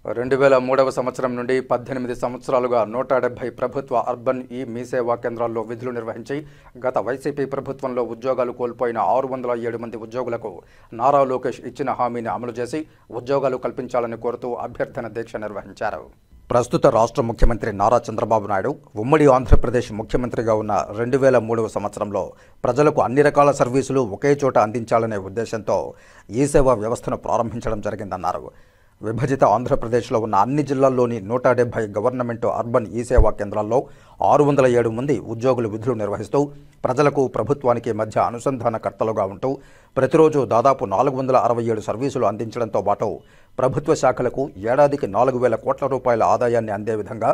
2003వ సంవత్సరం నుండి 18 సంవత్సరాలుగా 170 ప్రభుత్వ అర్బన్ మీ సేవా కేంద్రాల్లో విధులు నిర్వహించి గత వైసీపీ ప్రభుత్వంలో ఉద్యోగాలు కోల్పోయిన 607 మంది ఉద్యోగులకు నారా లోకేష్ ఇచ్చిన హామీని అమలు చేసి ఉద్యోగాలు కల్పించాలని కోరుతూ అభ్యర్థన దీక్ష నిర్వహించారు. ప్రస్తుత రాష్ట్ర ముఖ్యమంత్రి నారా చంద్రబాబు నాయుడు ఉమ్మడి ఆంధ్రప్రదేశ్ ముఖ్యమంత్రిగా ఉన్న 2003వ సంవత్సరంలో ప్రజలకు అన్ని రకాల సర్వీసులు ఒకే చోట అందించాలనే ఉద్దేశంతో ఈ సేవా వ్యవస్థను ప్రారంభించడం జరిగిందన్నారు. విభజిత ఆంధ్రప్రదేశ్లో ఉన్న అన్ని జిల్లాల్లోని 170 గవర్నమెంట్ అర్బన్ ఈ సేవా కేంద్రాల్లో 607 మంది ఉద్యోగులు విధులు నిర్వహిస్తూ ప్రజలకు ప్రభుత్వానికి మధ్య అనుసంధానకర్తలుగా ఉంటూ ప్రతిరోజు దాదాపు 467 సర్వీసులు అందించడంతో పాటు ప్రభుత్వ శాఖలకు ఏడాదికి 4,000 కోట్ల రూపాయల ఆదాయాన్ని అందే విధంగా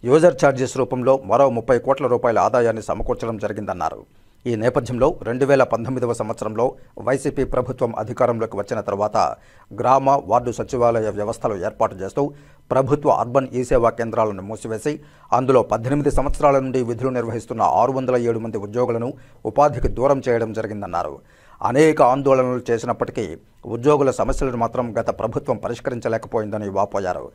యూజర్ ఛార్జెస్ రూపంలో మరో 30 కోట్ల రూపాయల ఆదాయాన్ని సమకూర్చడం జరిగిందన్నారు. ఈ నేపథ్యంలో 2019వ సంవత్సరంలో వైసీపీ ప్రభుత్వం అధికారంలోకి వచ్చిన తర్వాత గ్రామ వార్డు సచివాలయ వ్యవస్థలు ఏర్పాటు చేస్తూ ప్రభుత్వ అర్బన్ ఈ సేవా కేంద్రాలను మూసివేసి అందులో 18 సంవత్సరాల నుండి విధులు నిర్వహిస్తున్న 607 మంది ఉద్యోగులను ఉపాధికి దూరం చేయడం జరిగిందన్నారు. అనేక ఆందోళనలు చేసినప్పటికీ ఉద్యోగుల సమస్యలను మాత్రం గత ప్రభుత్వం పరిష్కరించలేకపోయిందని వాపోయారు.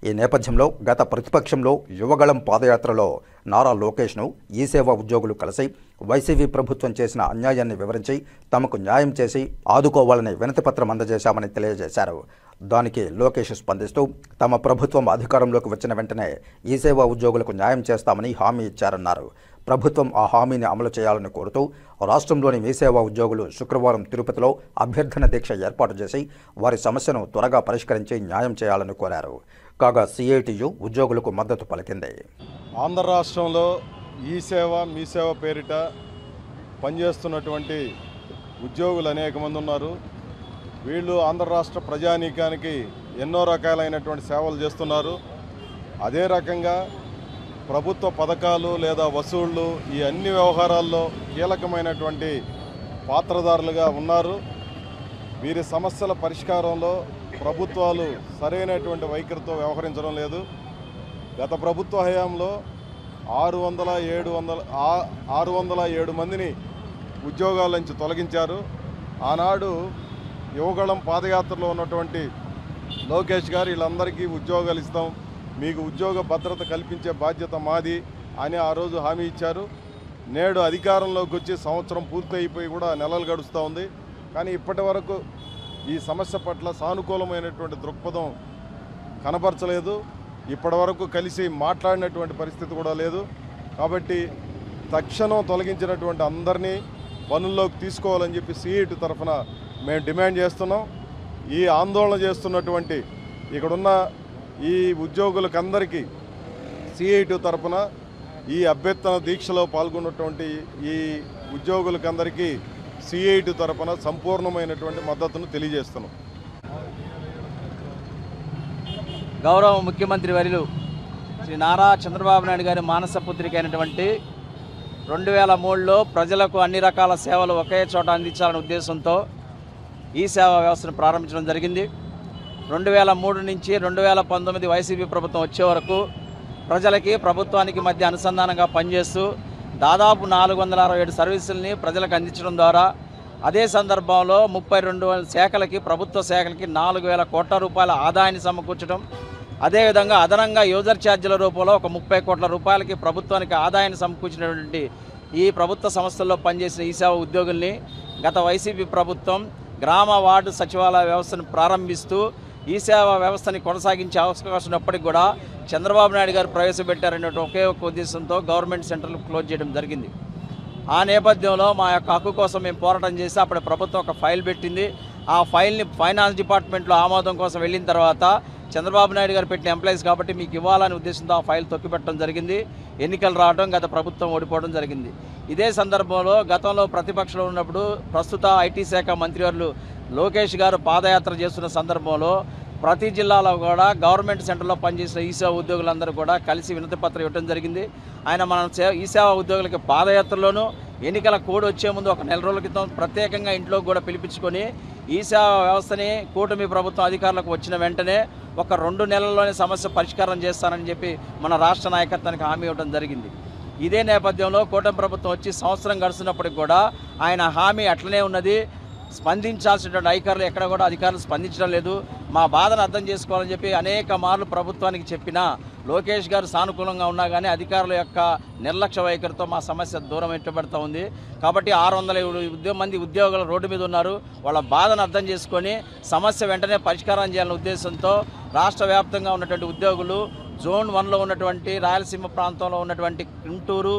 ఈ నేపథ్యంలో గత ప్రతిపక్షంలో యువగళం పాదయాత్రలో నారా లోకేష్ను ఈ సేవా ఉద్యోగులు కలిసి వైసీపీ ప్రభుత్వం చేసిన అన్యాయాన్ని వివరించి తమకు న్యాయం చేసి ఆదుకోవాలని వినతిపత్రం అందజేశామని తెలియజేశారు. దానికి లోకేష్ స్పందిస్తూ తమ ప్రభుత్వం అధికారంలోకి వచ్చిన వెంటనే ఈ సేవా ఉద్యోగులకు న్యాయం చేస్తామని హామీ ఇచ్చారన్నారు. ప్రభుత్వం ఆ హామీని అమలు చేయాలని కోరుతూ రాష్ట్రంలోని మీ సేవా ఉద్యోగులు శుక్రవారం తిరుపతిలో అభ్యర్థన దీక్ష ఏర్పాటు చేసి వారి సమస్యను త్వరగా పరిష్కరించి న్యాయం చేయాలని కోరారు. కాగా సిఐటియు ఉద్యోగులకు మద్దతు పలికింది. ఆంధ్ర రాష్ట్రంలో ఈ సేవ మీ సేవ పేరిట పనిచేస్తున్నటువంటి ఉద్యోగులు అనేక మంది ఉన్నారు. వీళ్ళు ఆంధ్ర రాష్ట్ర ప్రజానీకానికి ఎన్నో రకాలైనటువంటి సేవలు చేస్తున్నారు. అదే రకంగా ప్రభుత్వ పథకాలు లేదా వసూళ్లు ఈ అన్ని వ్యవహారాల్లో కీలకమైనటువంటి పాత్రధారులుగా ఉన్నారు. వీరి సమస్యల పరిష్కారంలో ప్రభుత్వాలు సరైనటువంటి వైఖరితో వ్యవహరించడం లేదు. గత ప్రభుత్వ హయాంలో 607 మందిని ఉద్యోగాల నుంచి తొలగించారు. ఆనాడు యువగళం పాదయాత్రలో ఉన్నటువంటి లోకేష్ గారు వీళ్ళందరికీ ఉద్యోగాలు ఇస్తాం, మీకు ఉద్యోగ భద్రత కల్పించే బాధ్యత మాది అని ఆ రోజు హామీ ఇచ్చారు. నేడు అధికారంలోకి వచ్చి సంవత్సరం పూర్తయిపోయి కూడా నెలలు గడుస్తూ ఉంది. కానీ ఇప్పటి వరకు ఈ సమస్య పట్ల సానుకూలమైనటువంటి దృక్పథం కనపరచలేదు. ఇప్పటి వరకు కలిసి మాట్లాడినటువంటి పరిస్థితి కూడా లేదు. కాబట్టి తక్షణం తొలగించినటువంటి అందరినీ పనుల్లోకి తీసుకోవాలని చెప్పి సిఐటి తరఫున మేము డిమాండ్ చేస్తున్నాం. ఈ ఆందోళన చేస్తున్నటువంటి ఇక్కడున్న ఈ ఉద్యోగులకందరికీ సిఐటి తరఫున ఈ అభ్యర్థన దీక్షలో పాల్గొన్నటువంటి ఈ ఉద్యోగులకందరికీ సిఐటి తరఫున సంపూర్ణమైనటువంటి మద్దతును తెలియజేస్తున్నాం. గౌరవ ముఖ్యమంత్రి వర్యులు శ్రీ నారా చంద్రబాబు నాయుడు గారి మానస పుత్రిక అయినటువంటి 2003లో ప్రజలకు అన్ని రకాల సేవలు ఒకే చోట అందించాలనే ఉద్దేశంతో ఈ సేవా వ్యవస్థను ప్రారంభించడం జరిగింది. 2003 నుంచి 2019 వైసీపీ ప్రభుత్వం వచ్చే వరకు ప్రజలకి ప్రభుత్వానికి మధ్య అనుసంధానంగా పనిచేస్తూ దాదాపు 467 సర్వీసుల్ని ప్రజలకు అందించడం ద్వారా అదే సందర్భంలో 32 శాఖలకి ప్రభుత్వ శాఖలకి 4,000 కోట్ల రూపాయల ఆదాయాన్ని సమకూర్చడం, అదేవిధంగా అదనంగా యూజర్ ఛార్జీల రూపంలో ఒక 30 కోట్ల రూపాయలకి ప్రభుత్వానికి ఆదాయాన్ని సమకూర్చినటువంటి ఈ ప్రభుత్వ సంస్థల్లో పనిచేసిన ఈ సేవా ఉద్యోగుల్ని గత వైసీపీ ప్రభుత్వం గ్రామ వార్డు సచివాలయ వ్యవస్థను ప్రారంభిస్తూ ఈ సేవా వ్యవస్థని కొనసాగించే అవకాశం ఉన్నప్పటికీ కూడా చంద్రబాబు నాయుడు గారు ప్రవేశపెట్టారనే ఒకే ఒక ఉద్దేశంతో గవర్నమెంట్ సెంటర్లు క్లోజ్ చేయడం జరిగింది. ఆ నేపథ్యంలో మా యొక్క హక్కు కోసం మేము పోరాటం చేసి అప్పుడు ప్రభుత్వం ఒక ఫైల్ పెట్టింది. ఆ ఫైల్ని ఫైనాన్స్ డిపార్ట్మెంట్లో ఆమోదం కోసం వెళ్ళిన తర్వాత చంద్రబాబు నాయుడు గారు పెట్టిన ఎంప్లాయీస్ కాబట్టి మీకు ఇవ్వాలనే ఉద్దేశంతో ఆ ఫైల్ తొక్కిపెట్టడం జరిగింది. ఎన్నికలు రావడం, గత ప్రభుత్వం ఓడిపోవడం జరిగింది. ఇదే సందర్భంలో గతంలో ప్రతిపక్షంలో ఉన్నప్పుడు ప్రస్తుత ఐటీ శాఖ మంత్రివర్యులు లోకేష్ గారు పాదయాత్ర చేస్తున్న సందర్భంలో ప్రతి జిల్లాలో కూడా గవర్నమెంట్ సెంటర్లో పనిచేసిన ఈ సేవా ఉద్యోగులందరూ కూడా కలిసి వినతి పత్రం ఇవ్వడం జరిగింది. ఆయన మన ఈ సేవా ఉద్యోగులకి పాదయాత్రలోనూ ఎన్నికల కోడ్ వచ్చే ముందు ఒక నెల రోజుల క్రితం ప్రత్యేకంగా ఇంట్లో కూడా పిలిపించుకొని ఈ సేవా వ్యవస్థని కూటమి ప్రభుత్వం అధికారులకు వచ్చిన వెంటనే ఒక 2 నెలల్లోనే సమస్య పరిష్కారం చేస్తానని చెప్పి మన రాష్ట్ర నాయకత్వానికి హామీ ఇవ్వడం జరిగింది. ఇదే నేపథ్యంలో కూటమి ప్రభుత్వం వచ్చి సంవత్సరం గడుస్తున్నప్పటికి కూడా ఆయన హామీ అట్లనే ఉన్నది. స్పందించాల్సినటువంటి అధికారులు ఎక్కడ కూడా అధికారులు స్పందించడం లేదు. మా బాధను అర్థం చేసుకోవాలని చెప్పి అనేక మార్లు ప్రభుత్వానికి చెప్పినా లోకేష్ గారు సానుకూలంగా ఉన్నా కానీ అధికారుల యొక్క నిర్లక్ష్య వైఖరితో మా సమస్య దూరం పెట్టబడుతూ ఉంది. కాబట్టి 600 మంది ఉద్యోగులు రోడ్డు మీద ఉన్నారు. వాళ్ళ బాధను అర్థం చేసుకొని సమస్య వెంటనే పరిష్కారం చేయాలనే ఉద్దేశంతో రాష్ట్ర వ్యాప్తంగా ఉన్నటువంటి ఉద్యోగులు జోన్ 1లో ఉన్నటువంటి రాయలసీమ ప్రాంతంలో ఉన్నటువంటి గుంటూరు,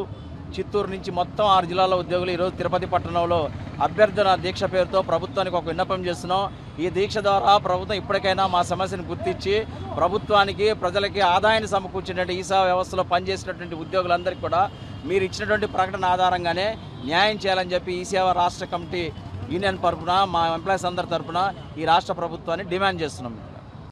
చిత్తూరు నుంచి మొత్తం 6 జిల్లాల ఉద్యోగులు ఈరోజు తిరుపతి పట్టణంలో అభ్యర్థన దీక్ష పేరుతో ప్రభుత్వానికి ఒక విన్నపం చేస్తున్నాం. ఈ దీక్ష ద్వారా ప్రభుత్వం ఇప్పటికైనా మా సమస్యను గుర్తించి ప్రభుత్వానికి ప్రజలకి ఆదాయాన్ని సమకూర్చినటువంటి ఈ సేవా వ్యవస్థలో పనిచేసినటువంటి ఉద్యోగులందరికీ కూడా మీరు ఇచ్చినటువంటి ప్రకటన ఆధారంగానే న్యాయం చేయాలని చెప్పి ఈ సేవా రాష్ట్ర కమిటీ యూనియన్ తరఫున మా ఎంప్లాయీస్ అందరి తరఫున ఈ రాష్ట్ర ప్రభుత్వాన్ని డిమాండ్ చేస్తున్నాం.